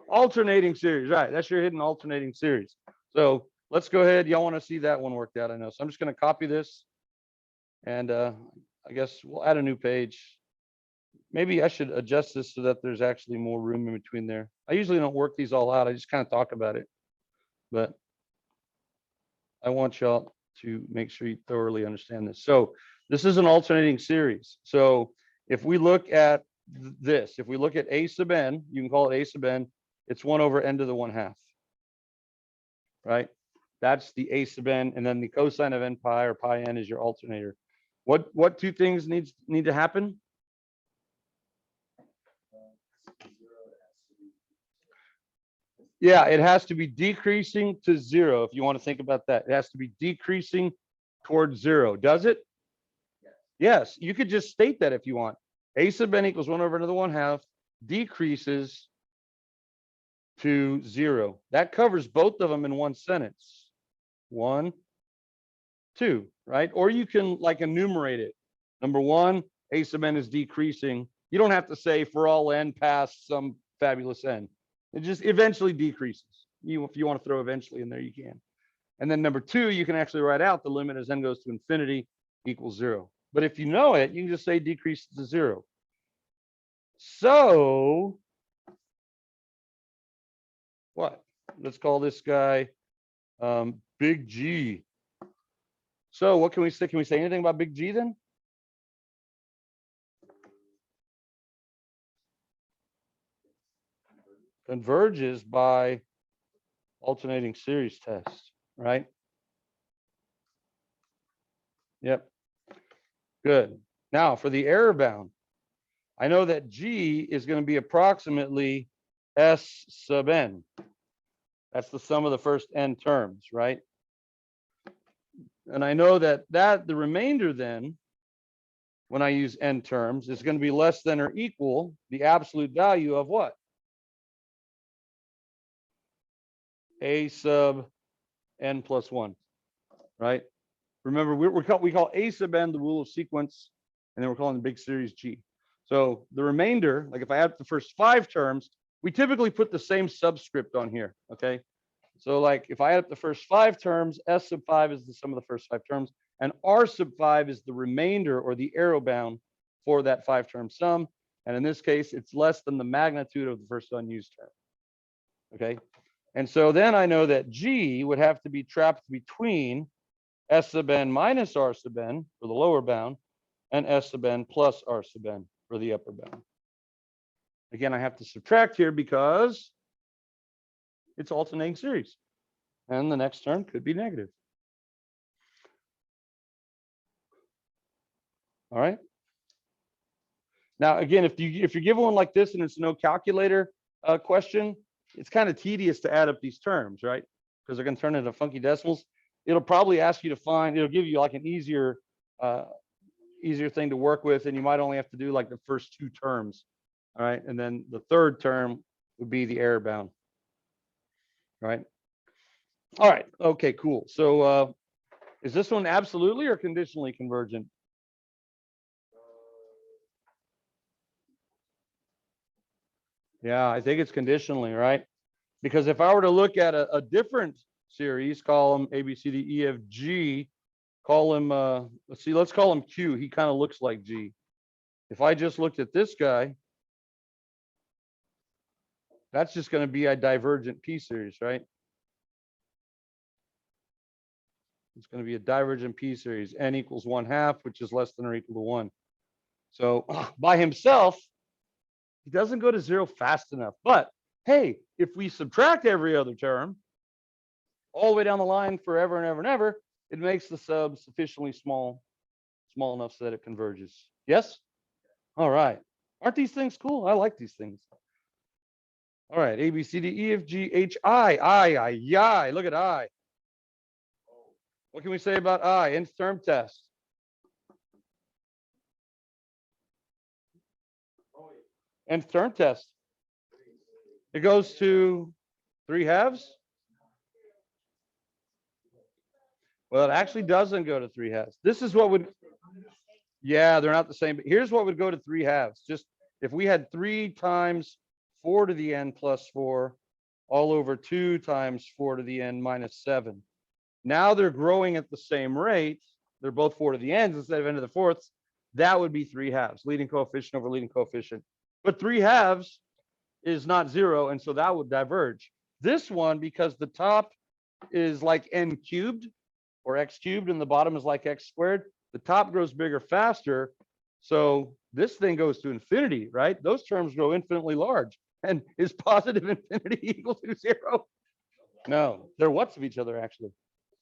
[SPEAKER 1] alternating series, right? That's your hidden alternating series. So let's go ahead. Y'all want to see that one worked out? I know. So I'm just going to copy this, and I guess we'll add a new page. Maybe I should adjust this so that there's actually more room in between there. I usually don't work these all out. I just kind of talk about it, but I want y'all to make sure you thoroughly understand this. So this is an alternating series. So if we look at this, if we look at a sub n, you can call it a sub n, it's 1 over n to the 1/2, right? That's the a sub n, and then the cosine of n pi or pi n is your alternator. What two things need to happen? Yeah, it has to be decreasing to 0. If you want to think about that, it has to be decreasing towards 0. Does it? Yes, you could just state that if you want. A sub n equals 1 over n to the 1/2 decreases to 0. That covers both of them in one sentence. 1, 2, right? Or you can like enumerate it. Number 1, A sub n is decreasing. You don't have to say for all n past some fabulous n. It just eventually decreases. If you want to throw eventually in there, you can. And then number two, you can actually write out the limit as n goes to infinity equals 0. But if you know it, you can just say decreases to 0. So what? Let's call this guy big G. So what can we say? Can we say anything about big G then? Converges by alternating series test, right? Yep. Good. Now for the error bound, I know that G is going to be approximately S sub n. That's the sum of the first n terms, right? And I know that the remainder then, when I use n terms, is going to be less than or equal the absolute value of what? A sub n plus 1, right? Remember, we call A sub n the rule of sequence, and then we're calling the big series G. So the remainder, like if I add the first 5 terms, we typically put the same subscript on here, okay? So like if I add up the first 5 terms, S sub 5 is the sum of the first 5 terms, and R sub 5 is the remainder or the arrow bound for that 5-term sum. And in this case, it's less than the magnitude of the first unused term, okay? And so then I know that G would have to be trapped between S sub n minus R sub n for the lower bound and S sub n plus R sub n for the upper bound. Again, I have to subtract here because it's alternating series, and the next term could be negative. All right. Now, again, if you're given one like this and it's no calculator question, it's kind of tedious to add up these terms, right? Because they're going to turn into funky decimals. It'll probably ask you to find. It'll give you like an easier thing to work with, and you might only have to do like the first 2 terms. All right, and then the third term would be the error bound. Right. All right. Okay, cool. So is this one absolutely or conditionally convergent? Yeah, I think it's conditionally, right? Because if I were to look at a different series, call him A, B, C, D, E, F, G, call him, let's call him Q. He kind of looks like G. If I just looked at this guy, that's just going to be a divergent P series, right? It's going to be a divergent P series, n equals 1/2, which is less than or equal to 1. So by himself, he doesn't go to 0 fast enough. But hey, if we subtract every other term all the way down the line forever and ever and ever, it makes the sub sufficiently small enough so that it converges. Yes? All right. Aren't these things cool? I like these things. All right. A, B, C, D, E, F, G, H, I. Look at I. What can we say about I? Nth term test. Nth term test. It goes to 3/2. Well, it actually doesn't go to 3/2. This is what would, yeah, they're not the same. But here's what would go to 3/2. Just if we had 3 times 4 to the n plus 4 all over 2 times 4 to the n minus 7. Now they're growing at the same rate. They're both 4 to the n's instead of n to the 4ths. That would be 3/2, leading coefficient over leading coefficient. But 3/2 is not 0, and so that would diverge. This one, because the top is like n cubed or x cubed, and the bottom is like x squared, the top grows bigger faster. So this thing goes to infinity, right? Those terms grow infinitely large. And is positive infinity equal to 0? No, they're what's of each other, actually.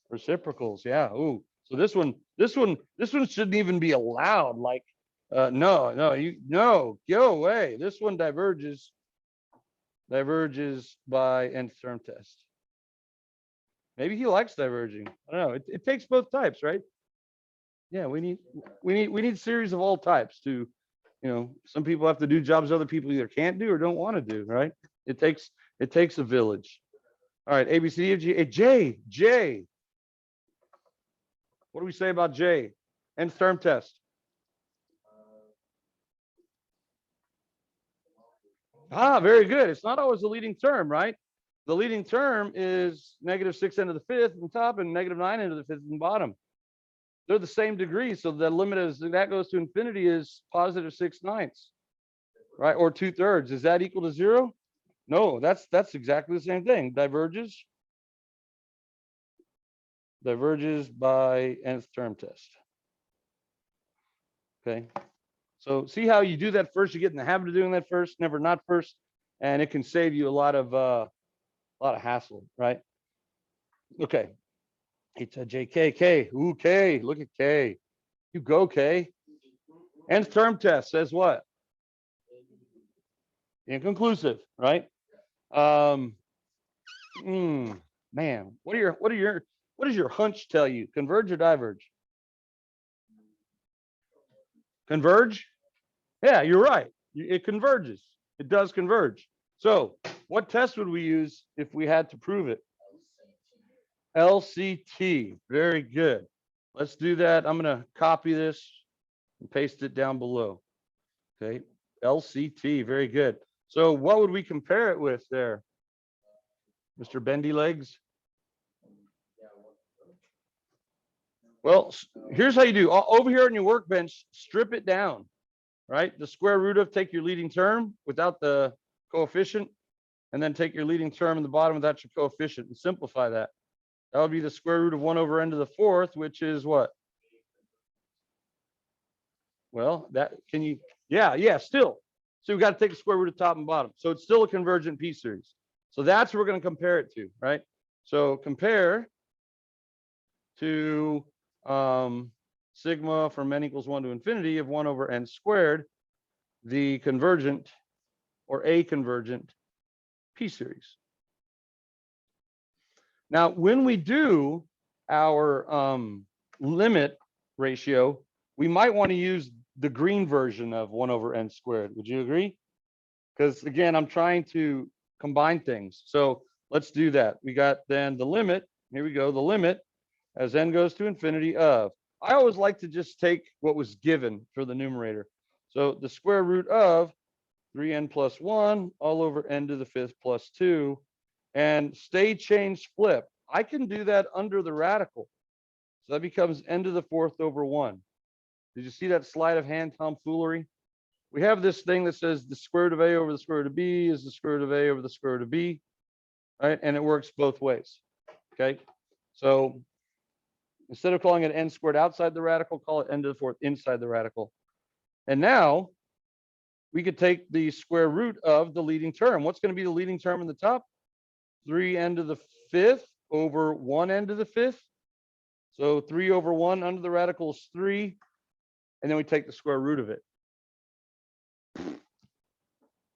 [SPEAKER 1] Reciprocals, yeah. Ooh, so this one shouldn't even be allowed. Like, no, go away. This one diverges by nth term test. Maybe he likes diverging. I don't know. It takes both types, right? Yeah, we need series of all types to, some people have to do jobs other people either can't do or don't want to do, right? It takes a village. All right, A, B, C, D, F, G, J. What do we say about J? Nth term test. Ah, very good. It's not always the leading term, right? The leading term is -6 into the fifth on top and -9 into the fifth on the bottom. They're the same degree, so the limit as that goes to infinity is +6/9, right? Or 2/3. Is that equal to 0? No, that's exactly the same thing. Diverges by nth term test. Okay. So see how you do that first. You get in the habit of doing that first, never not first, and it can save you a lot of hassle, right? Okay. It's a JKK. Ooh, K. Look at K. You go, K. Nth term test says what? Inconclusive, right? Man, what does your hunch tell you? Converge or diverge? Converge? Yeah, you're right. It converges. It does converge. So what test would we use if we had to prove it? LCT. Very good. Let's do that. I'm going to copy this and paste it down below. Okay. LCT. Very good. So what would we compare it with there, Mr. Bendy Legs? Well, here's how you do. Over here on your workbench, strip it down, right? The square root of, take your leading term without the coefficient, and then take your leading term in the bottom without your coefficient and simplify that. That would be the square root of 1 over n to the fourth, which is what? Well, that can you, yeah, still. So we've got to take the square root of top and bottom. So it's still a convergent P series. So that's what we're going to compare it to, right? So compare to sigma from n equals 1 to infinity of 1 over n squared, the convergent or a convergent P series. Now, when we do our limit ratio, we might want to use the green version of 1 over n squared. Would you agree? Because again, I'm trying to combine things. So let's do that. We got then the limit. Here we go. The limit as n goes to infinity of. I always like to just take what was given for the numerator. So the square root of 3n plus 1 all over n to the fifth plus 2. And stay, change, flip. I can do that under the radical. So that becomes n to the fourth over 1. Did you see that sleight of hand tomfoolery? We have this thing that says the square root of a over the square root of b is the square root of a over the square root of b, right? And it works both ways, okay? So instead of calling it n squared outside the radical, call it n to the fourth inside the radical. And now we could take the square root of the leading term. What's going to be the leading term in the top? 3n to the fifth over 1n to the fifth. So 3 over 1 under the radical is 3. And then we take the square root of it.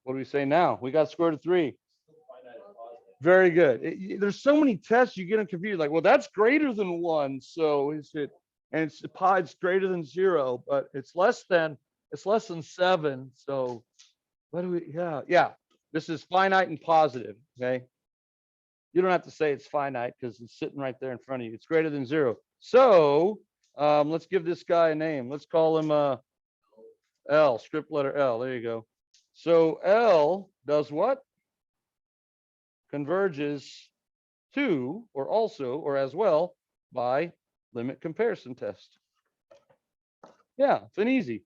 [SPEAKER 1] What do we say now? We got square root of 3. Very good. There's so many tests you get confused. Like, well, that's greater than 1. So is it? And it's greater than 0, but it's less than 7. So what do we? Yeah. This is finite and positive. Okay. You don't have to say it's finite because it's sitting right there in front of you. It's greater than 0. So let's give this guy a name. Let's call him L, script letter L. There you go. So L does what? Converges to, or also, or as well, by limit comparison test. Yeah, it's an easy.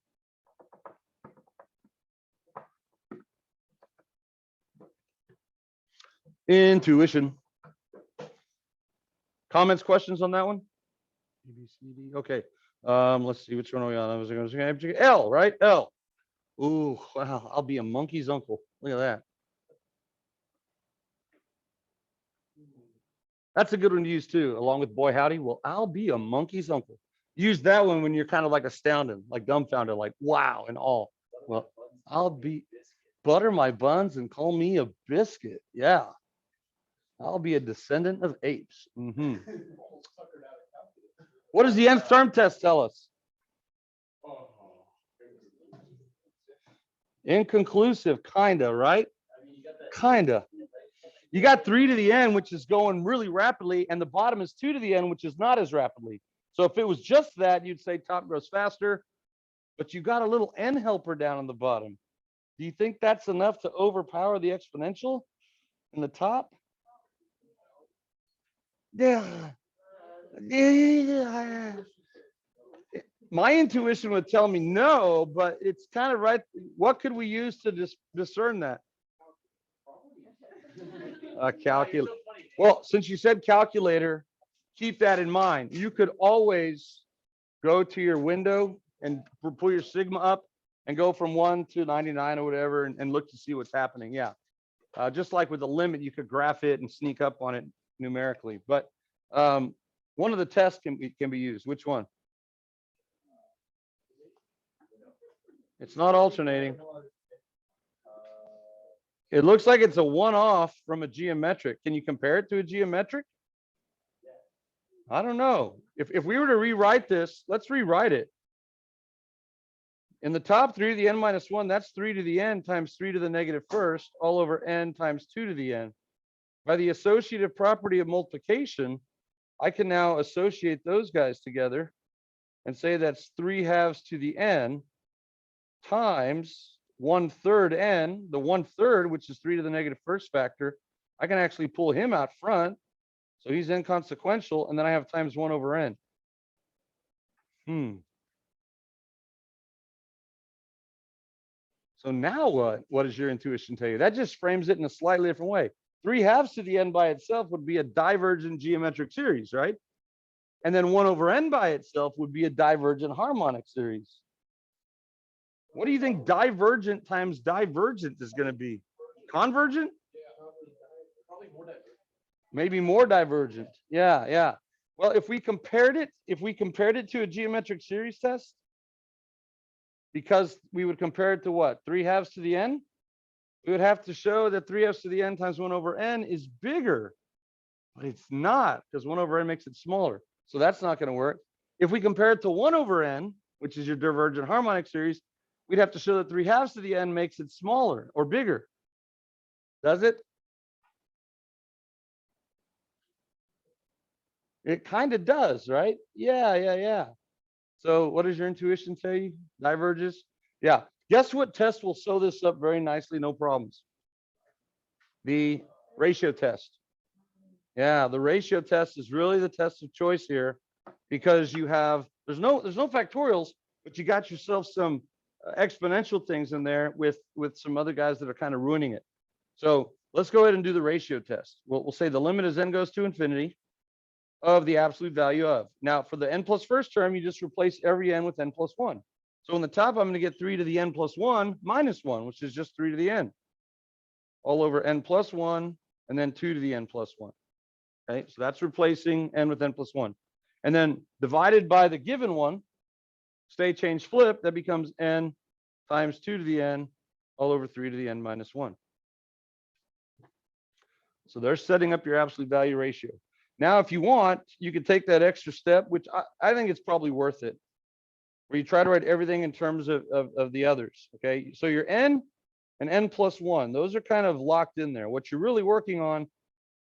[SPEAKER 1] Intuition. Comments, questions on that one? A, B, C, D. Okay. Let's see which one are we on. I was going to say L, right? L. Ooh, wow. I'll be a monkey's uncle. Look at that. That's a good one to use too, along with boy howdy. Well, I'll be a monkey's uncle. Use that one when you're kind of like astounded, like dumbfounded, like wow and all. Well, I'll be butter my buns and call me a biscuit. Yeah. I'll be a descendant of apes. What does the nth term test tell us? Inconclusive, kinda, right? Kinda. You got 3 to the n, which is going really rapidly, and the bottom is 2 to the n, which is not as rapidly. So if it was just that, you'd say top grows faster, but you got a little n helper down on the bottom. Do you think that's enough to overpower the exponential in the top? Yeah. My intuition would tell me no, but it's kind of right. What could we use to discern that? Calculator. Well, since you said calculator, keep that in mind. You could always go to your window and pull your sigma up and go from 1 to 99 or whatever and look to see what's happening. Yeah. Just like with the limit, you could graph it and sneak up on it numerically. But one of the tests can be used. Which one? It's not alternating. It looks like it's a one-off from a geometric. Can you compare it to a geometric? I don't know. If we were to rewrite this, let's rewrite it. In the top 3 to the n minus 1, that's 3 to the n times 3 to the negative first, all over n times 2 to the n. By the associative property of multiplication, I can now associate those guys together and say that's 3/2 to the n times 1/3 n, the 1/3, which is 3 to the negative first factor. I can actually pull him out front. So he's inconsequential, and then I have times 1 over n. So now what? What does your intuition tell you? That just frames it in a slightly different way. 3/2 to the n by itself would be a divergent geometric series, right? And then 1 over n by itself would be a divergent harmonic series. What do you think divergent times divergent is going to be? Convergent?
[SPEAKER 2] Probably more divergent.
[SPEAKER 1] Maybe more divergent. Yeah, yeah. Well, if we compared it to a geometric series test, because we would compare it to what? 3/2 to the n? We would have to show that 3/2 to the n times 1 over n is bigger. But it's not, because 1 over n makes it smaller. So that's not going to work. If we compare it to 1 over n, which is your divergent harmonic series, we'd have to show that 3/2 to the n makes it smaller or bigger. Does it? It kind of does, right? Yeah, yeah, yeah. So what does your intuition tell you? Diverges? Yeah. Guess what test will sew this up very nicely, no problems? The ratio test. Yeah, the ratio test is really the test of choice here, because you have, there's no factorials, but you got yourself some exponential things in there with some other guys that are kind of ruining it. So let's go ahead and do the ratio test. We'll say the limit as n goes to infinity of the absolute value of. Now, for the n plus first term, you just replace every n with n plus 1. So in the top, I'm going to get 3 to the n plus 1 minus 1, which is just 3 to the n, all over n plus 1, and then 2 to the n plus 1. Okay, so that's replacing n with n plus 1. And then divided by the given one, stay, change, flip, that becomes n times 2 to the n, all over 3 to the n minus 1. So they're setting up your absolute value ratio. Now, if you want, you could take that extra step, which I think it's probably worth it, where you try to write everything in terms of the others. Okay, so your n and n plus 1, those are kind of locked in there. What you're really working on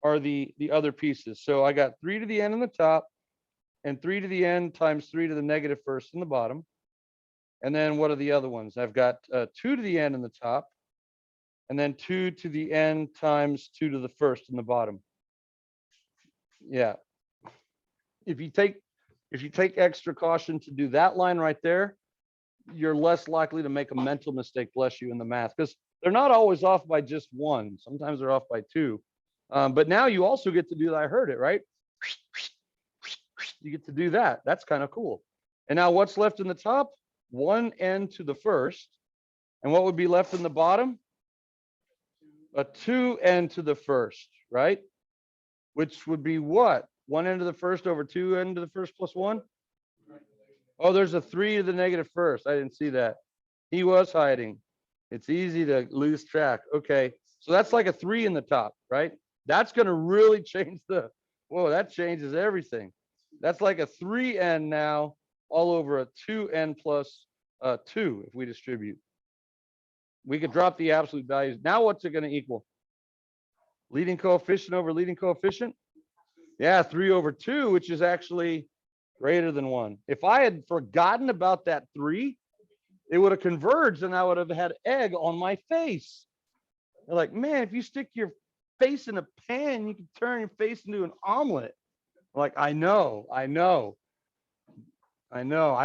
[SPEAKER 1] are the other pieces. So I got 3 to the n in the top, and 3 to the n times 3 to the negative first in the bottom. And then what are the other ones? I've got 2 to the n in the top, and then 2 to the n times 2 to the first in the bottom. Yeah. If you take extra caution to do that line right there, you're less likely to make a mental mistake, bless you, in the math, because they're not always off by just 1. Sometimes they're off by 2. But now you also get to do that. I heard it, right? You get to do that. That's kind of cool. And now what's left in the top? 1n to the first. And what would be left in the bottom? A 2n to the first, right? Which would be what? 1n to the first over 2n to the first plus 1? Oh, there's a 3 to the negative first. I didn't see that. He was hiding. It's easy to lose track. Okay, so that's like a 3 in the top, right? That's going to really change whoa, that changes everything. That's like a 3n now, all over a 2n plus 2 if we distribute. We could drop the absolute values. Now what's it going to equal? Leading coefficient over leading coefficient? Yeah, 3 over 2, which is actually greater than 1. If I had forgotten about that 3, it would have converged and I would have had egg on my face. They're like, man, if you stick your face in a pan, you can turn your face into an omelet. Like, I know. I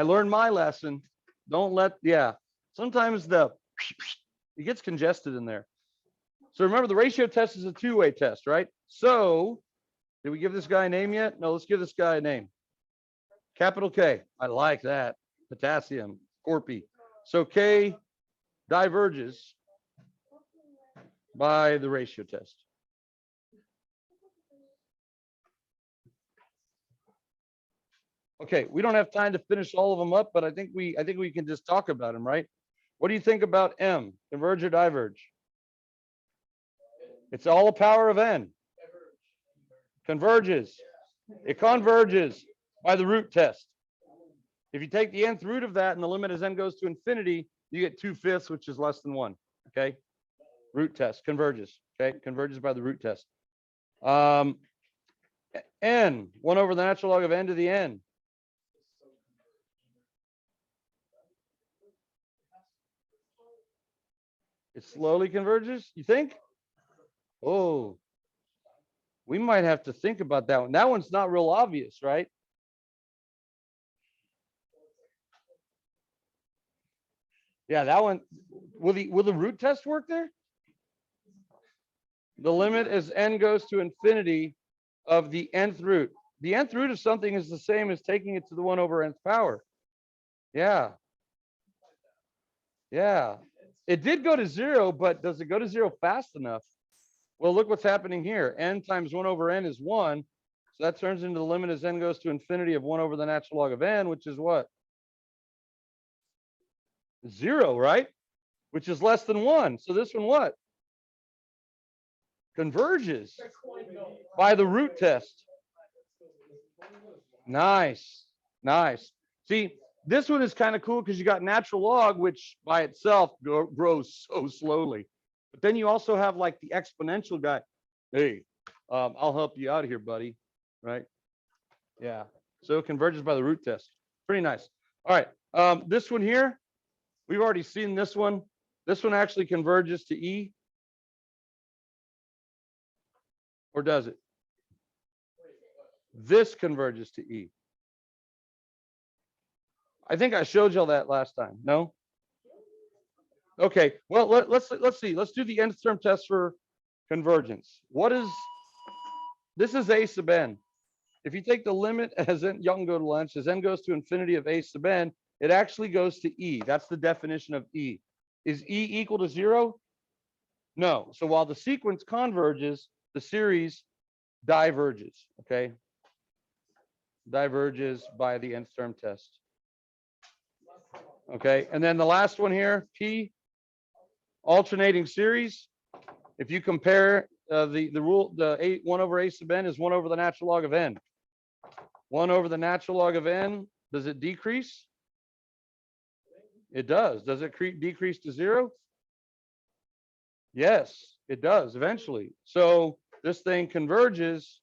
[SPEAKER 1] learned my lesson. Don't let, yeah. Sometimes it gets congested in there. So remember, the ratio test is a two-way test, right? So did we give this guy a name yet? No, let's give this guy a name. Capital K. I like that. Potassium, Corpy. So K diverges by the ratio test. Okay, we don't have time to finish all of them up, but I think we can just talk about them, right? What do you think about M? Converge or diverge? It's all a power of n. Converges. It converges by the root test. If you take the nth root of that and the limit as n goes to infinity, you get 2/5, which is less than 1. Okay. Root test converges. Okay. Converges by the root test. N, 1 over the natural log of n to the n. It slowly converges, you think? Oh, we might have to think about that one. That one's not real obvious, right? Yeah, that one. Will the root test work there? The limit as n goes to infinity of the nth root. The nth root of something is the same as taking it to the 1 over nth power. Yeah. Yeah. It did go to 0, but does it go to 0 fast enough? Well, look what's happening here. N times 1 over n is 1. So that turns into the limit as n goes to infinity of 1 over the natural log of n, which is what? 0, right? Which is less than 1. So this one what? Converges by the root test. Nice. Nice. See, this one is kind of cool because you got natural log, which by itself grows so slowly. But then you also have like the exponential guy. Hey, I'll help you out here, buddy. Right? Yeah. So it converges by the root test. Pretty nice. All right. This one here, we've already seen this one. This one actually converges to E. Or does it? This converges to E. I think I showed y'all that last time. No? Okay. Well, let's see. Let's do the nth term test for convergence. What is this? Is a sub n. If you take the limit as n, y'all can go to lunch, as n goes to infinity of a sub n, it actually goes to E. That's the definition of E. Is E equal to 0? No. So while the sequence converges, the series diverges. Okay. Diverges by the nth term test. Okay. And then the last one here, P, alternating series. If you compare the rule, the 1 over a sub n is 1 over the natural log of n. 1 over the natural log of n, does it decrease? It does. Does it decrease to 0? Yes, it does eventually. So this thing converges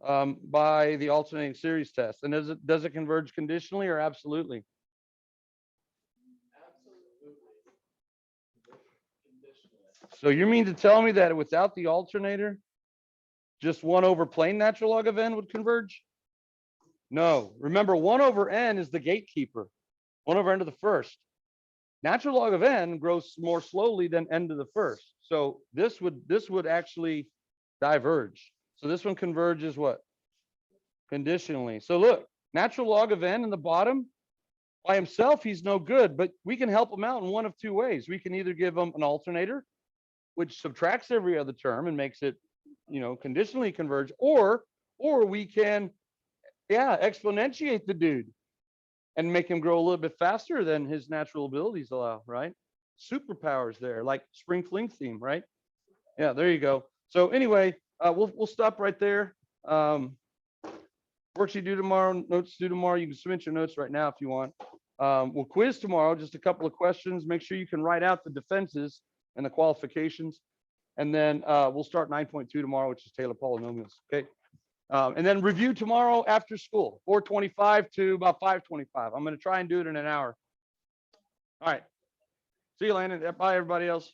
[SPEAKER 1] by the alternating series test. And does it converge conditionally or absolutely? So you mean to tell me that without the alternator, just 1 over plain natural log of n would converge? No. Remember, 1 over n is the gatekeeper. 1 over n to the first. Natural log of n grows more slowly than n to the first. So this would actually diverge. So this one converges what? Conditionally. So look, natural log of n in the bottom, by himself, he's no good, but we can help him out in one of two ways. We can either give him an alternator, which subtracts every other term and makes it, conditionally converge, or we can, exponentiate the dude and make him grow a little bit faster than his natural abilities allow, right? Superpowers there, like Spring Fling theme, right? Yeah, there you go. So anyway, we'll stop right there. Worksheet due tomorrow, notes due tomorrow. You can submit your notes right now if you want. We'll quiz tomorrow, just a couple of questions. Make sure you can write out the defenses and the qualifications. And then we'll start 9.2 tomorrow, which is Taylor polynomials. Okay. And then review tomorrow after school, 4:25 to about 5:25. I'm going to try and do it in an hour. All right. See you, Landon. Bye, everybody else.